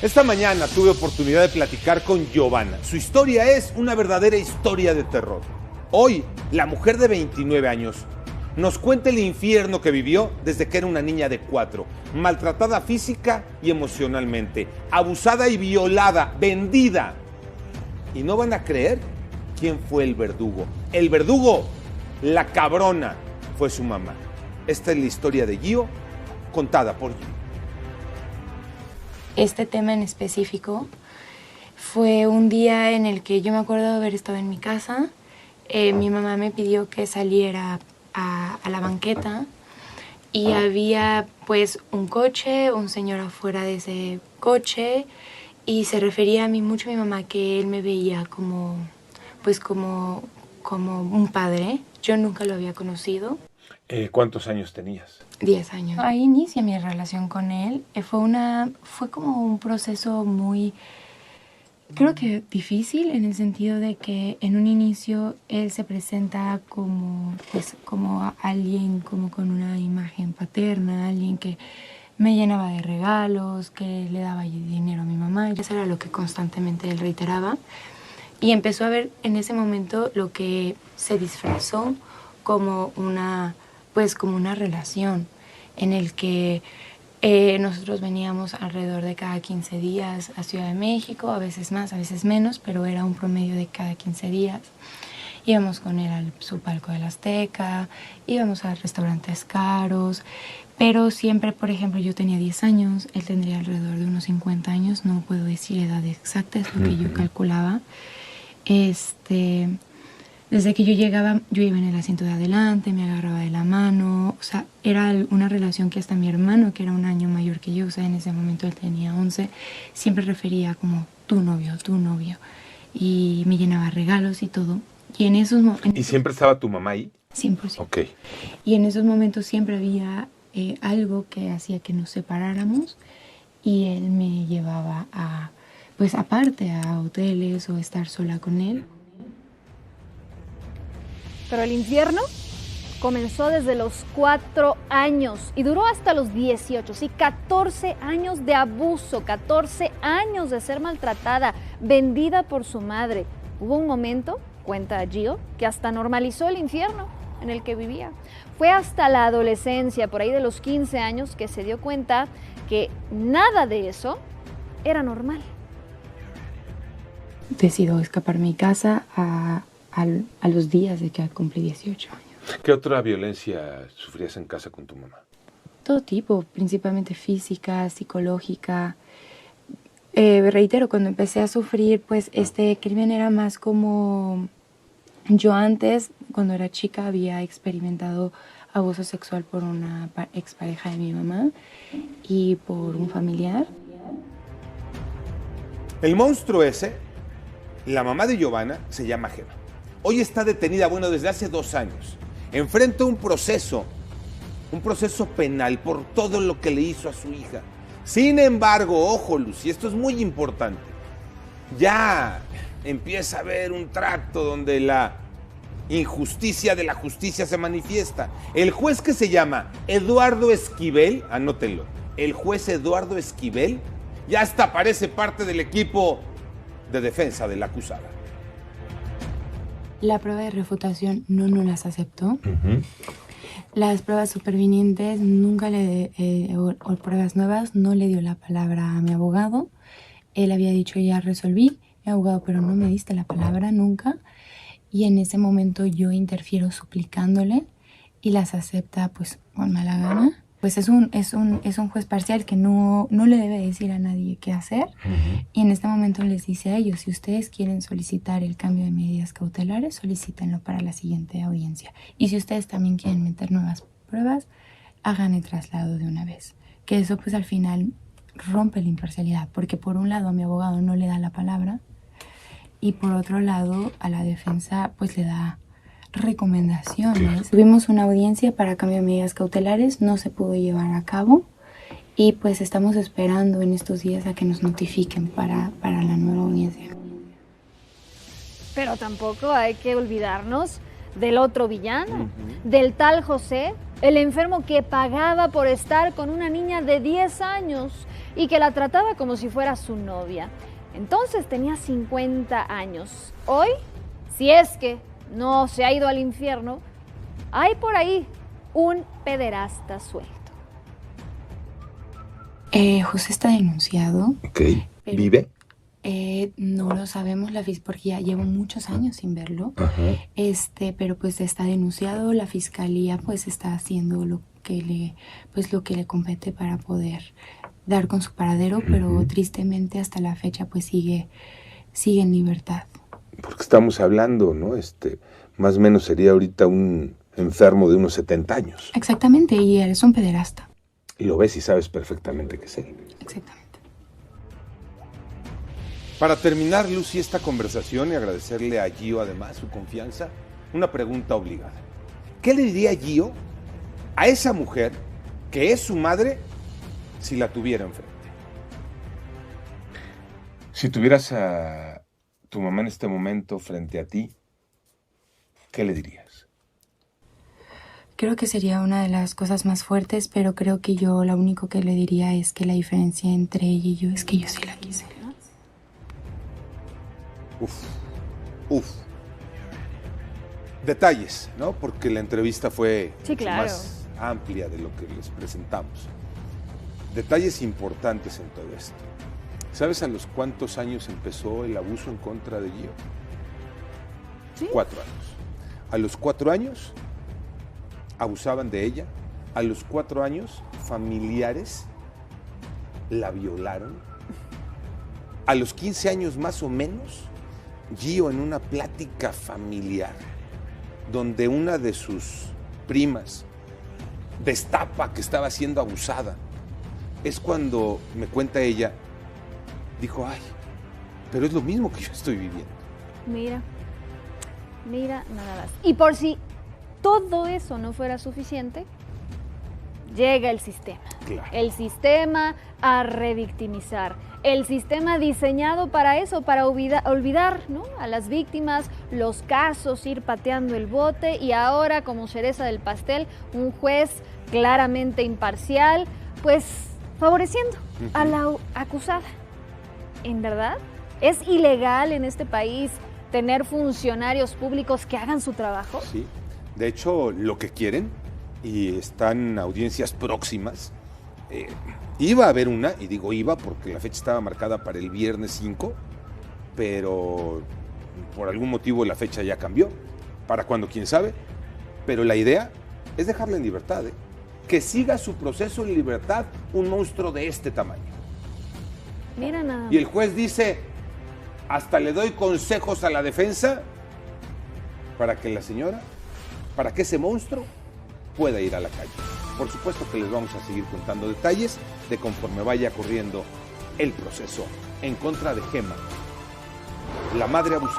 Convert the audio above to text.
Esta mañana tuve oportunidad de platicar con Giovanna. Su historia es una verdadera historia de terror. Hoy, la mujer de 29 años nos cuenta el infierno que vivió desde que era una niña de 4, maltratada física y emocionalmente, abusada y violada, vendida. Y no van a creer quién fue el verdugo. El verdugo, la cabrona, fue su mamá. Esta es la historia de Gio, contada por Gio. Este tema en específico fue un día en el que yo me acuerdo de haber estado en mi casa. Mi mamá me pidió que saliera a la banqueta y había pues un coche, un señor afuera de ese coche, y se refería a mí mucho a mi mamá que él me veía como un padre. Yo nunca lo había conocido. ¿Cuántos años tenías? 10 años. Ahí inicia mi relación con él. Fue como un proceso muy, creo que difícil, en el sentido de que en un inicio él se presenta como alguien como con una imagen paterna, alguien que me llenaba de regalos, que le daba dinero a mi mamá. Eso era lo que constantemente él reiteraba. Y empezó a ver en ese momento lo que se disfrazó como una relación en el que nosotros veníamos alrededor de cada 15 días a Ciudad de México, a veces más, a veces menos, pero era un promedio de cada 15 días. Íbamos con él al su palco del Azteca, íbamos a restaurantes caros, pero siempre, por ejemplo, yo tenía 10 años, él tendría alrededor de unos 50 años, no puedo decir edad exacta, es lo que yo calculaba. Desde que yo llegaba, yo iba en el asiento de adelante, me agarraba de la mano, o sea, era una relación que hasta mi hermano, que era un año mayor que yo, o sea, en ese momento él tenía 11, siempre refería como tu novio, y me llenaba regalos y todo. Y en esos momentos... ¿Y siempre estaba tu mamá ahí? 100%. Ok. Y en esos momentos siempre había algo que hacía que nos separáramos, y él me llevaba aparte a hoteles o estar sola con él. Pero el infierno comenzó desde los 4 años y duró hasta los 18, sí, 14 años de abuso, 14 años de ser maltratada, vendida por su madre. Hubo un momento, cuenta Gio, que hasta normalizó el infierno en el que vivía. Fue hasta la adolescencia, por ahí de los 15 años, que se dio cuenta que nada de eso era normal. Decido escapar de mi casa a los días de que cumplí 18 años. ¿Qué otra violencia sufrías en casa con tu mamá? Todo tipo, principalmente física, psicológica. Reitero, cuando empecé a sufrir, pues este crimen era más como... Yo antes, cuando era chica, había experimentado abuso sexual por una expareja de mi mamá y por un familiar. El monstruo ese, la mamá de Giovanna, se llama Gema. Hoy está detenida, desde hace 2 años. Enfrenta un proceso penal por todo lo que le hizo a su hija. Sin embargo, ojo, Lucy, esto es muy importante. Ya empieza a haber un trato donde la injusticia de la justicia se manifiesta. El juez, que se llama Eduardo Esquivel, anótenlo, el juez Eduardo Esquivel, ya hasta parece parte del equipo de defensa de la acusada. La prueba de refutación no las aceptó. Las pruebas supervinientes o pruebas nuevas no le dio la palabra a mi abogado. Él había dicho, ya resolví, mi abogado, pero no me diste la palabra nunca. Y en ese momento yo interfiero suplicándole y las acepta pues con mala gana. Pues es un juez parcial que no le debe decir a nadie qué hacer. Y en este momento les dice a ellos, si ustedes quieren solicitar el cambio de medidas cautelares, solicítenlo para la siguiente audiencia. Y si ustedes también quieren meter nuevas pruebas, hagan el traslado de una vez. Que eso pues al final rompe la imparcialidad, porque por un lado a mi abogado no le da la palabra y por otro lado a la defensa pues le da recomendaciones. Tuvimos una audiencia para cambio de medidas cautelares, no se pudo llevar a cabo y pues estamos esperando en estos días a que nos notifiquen para la nueva audiencia. Pero tampoco hay que olvidarnos del otro villano, del tal José, el enfermo que pagaba por estar con una niña de 10 años. y que la trataba como si fuera su novia. Entonces tenía 50 años. Hoy, si es que no se ha ido al infierno, hay por ahí un pederasta suelto. José está denunciado. Ok. ¿Vive? No lo sabemos, porque ya llevo muchos años sin verlo. Ajá. Pero pues está denunciado, la fiscalía pues está haciendo lo que le compete para poder dar con su paradero, pero tristemente hasta la fecha pues sigue en libertad. Porque estamos hablando, ¿no? Más o menos sería ahorita un enfermo de unos 70 años. Exactamente, y él es un pederasta. Y lo ves y sabes perfectamente que es él. Exactamente. Para terminar, Lucy, esta conversación y agradecerle a Gio además su confianza, una pregunta obligada. ¿Qué le diría Gio a esa mujer que es su madre si la tuviera enfrente? Si tuvieras a tu mamá en este momento frente a ti, ¿qué le dirías? Creo que sería una de las cosas más fuertes, pero creo que yo lo único que le diría es que la diferencia entre ella y yo es que yo sí la quise. Uf. Detalles, ¿no? Porque la entrevista fue Sí, claro. más amplia de lo que les presentamos. Detalles importantes en todo esto. ¿Sabes a los cuántos años empezó el abuso en contra de Gio? ¿Sí? 4 años. A los 4 años abusaban de ella. A los 4 años familiares la violaron. A los 15 años más o menos, Gio, en una plática familiar donde una de sus primas destapa que estaba siendo abusada, es cuando me cuenta ella, dijo, ay, pero es lo mismo que yo estoy viviendo. Mira nada más. Y por si todo eso no fuera suficiente, llega el sistema. Claro. El sistema a revictimizar. El sistema diseñado para eso, para olvidar, ¿no?, a las víctimas, los casos, ir pateando el bote, y ahora, como cereza del pastel, un juez claramente imparcial, pues favoreciendo a la acusada. ¿En verdad? ¿Es ilegal en este país tener funcionarios públicos que hagan su trabajo? Sí. De hecho, lo que quieren, y están audiencias próximas, iba a haber una, y digo iba porque la fecha estaba marcada para el viernes 5, pero por algún motivo la fecha ya cambió. ¿Para cuándo? ¿Quién sabe? Pero la idea es dejarla en libertad, que siga su proceso en libertad un monstruo de este tamaño. Mira nada. Y el juez dice, hasta le doy consejos a la defensa para que la señora, para que ese monstruo pueda ir a la calle. Por supuesto que les vamos a seguir contando detalles de conforme vaya corriendo el proceso en contra de Gema, la madre abusada.